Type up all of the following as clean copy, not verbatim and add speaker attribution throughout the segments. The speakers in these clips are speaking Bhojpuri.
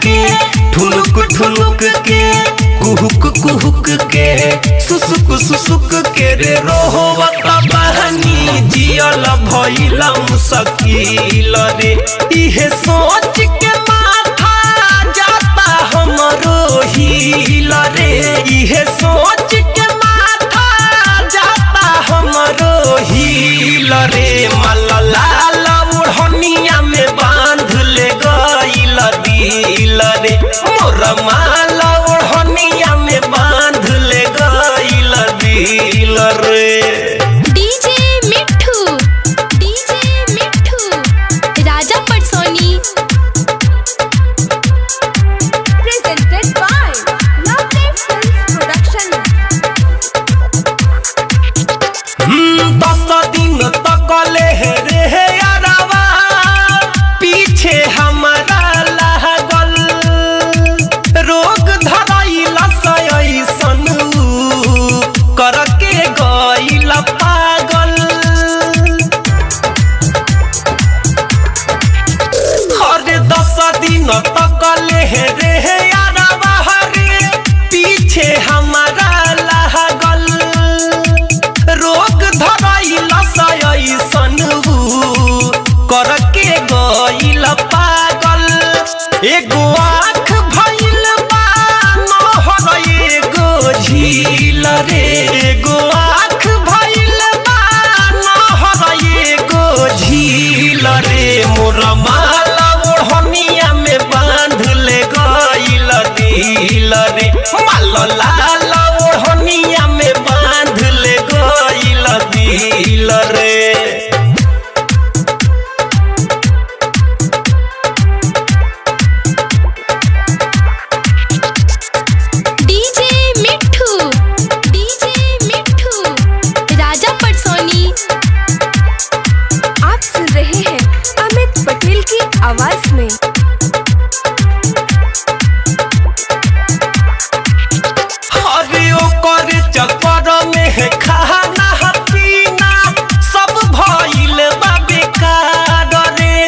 Speaker 1: के ठुनुक ठुनुक के कुहुक कुहुक के सुसुक सुसुक के रे रोहवत बहनी जियल भइल मुश्किल रे। इहे सोच के माथा जाता हमरो हिल रे। इहे सोच के माथा जाता हमरो हिल रे। मल्लाल ओढ़निया में बांध ले गइल दिल रे। मोर माला ओढ़निया में बांध ले गइल दिल रे।
Speaker 2: DJ Mithu Raja Patsoni presented by lovely films production.
Speaker 1: 10 दिन तक ले रे यारवा पीछे हमारा लागल। रोग धरैल सैसन करके गइल पागल। हर 10 दिन तक ले रे यारवा रे पीछे हमारा लागल। रोग धरैल सैसन करके गइल पागल। एगो आँख भइल बा नहर एगो झील रे। एगो आँख भइल बा नहर एगो झील रे। मोर माला ओढ़निया में बांध ले गइल दिल रे। लाल ओढ़निया में बांध ले गइल दिल रे।
Speaker 2: डीजे मिठू राजा पटसोनी। आप सुन रहे हैं अमित पटेल की आवाज में।
Speaker 1: अरे ओकर चक्कर में खाना पीना सब भइल बा बेकार रे।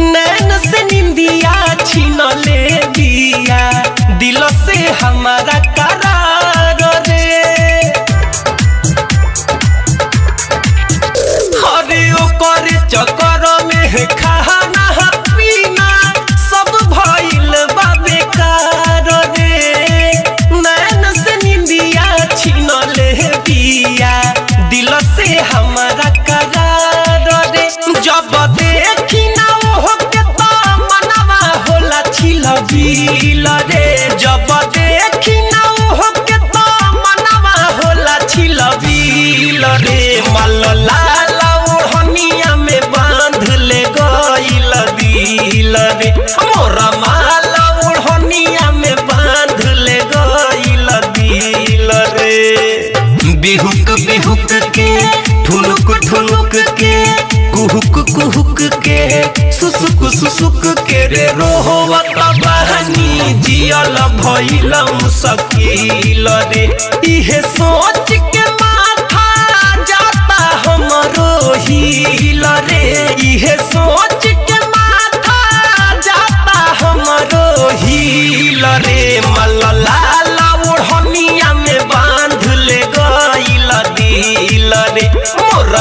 Speaker 1: नैन से निंदिया छीन ले दिया दिल से हमारा करार रे। अरे ओकर चक्कर में खाना पीना सब भइल बा बेकार रे। नैन से निंदिया छीन ले दिया दिल से हमारा करार रे। जब देखी ना ओहो के तो मनवा होला छिलबिल रे। जब देखी ना ओहो के तो मनवा होला छिलबिल रे। लाल ओढ़निया में बांध ले गइल दिल रे। मोर माला ओढ़निया में बांध ले गइल दिल रे। बिहुक बिहुक के ठुनुक ठुनुक के कुहुक कुहुक के सुसुक सुसुक के रे रोहवत बहनी जियल भइल मुश्किल रे। इहे सोच के माथा जाता हमरो हिल रे। इहे सोच के माथा जाता हमरो हिल रे। लाल ओढ़निया में बांध ले गइल दिल रे। मोर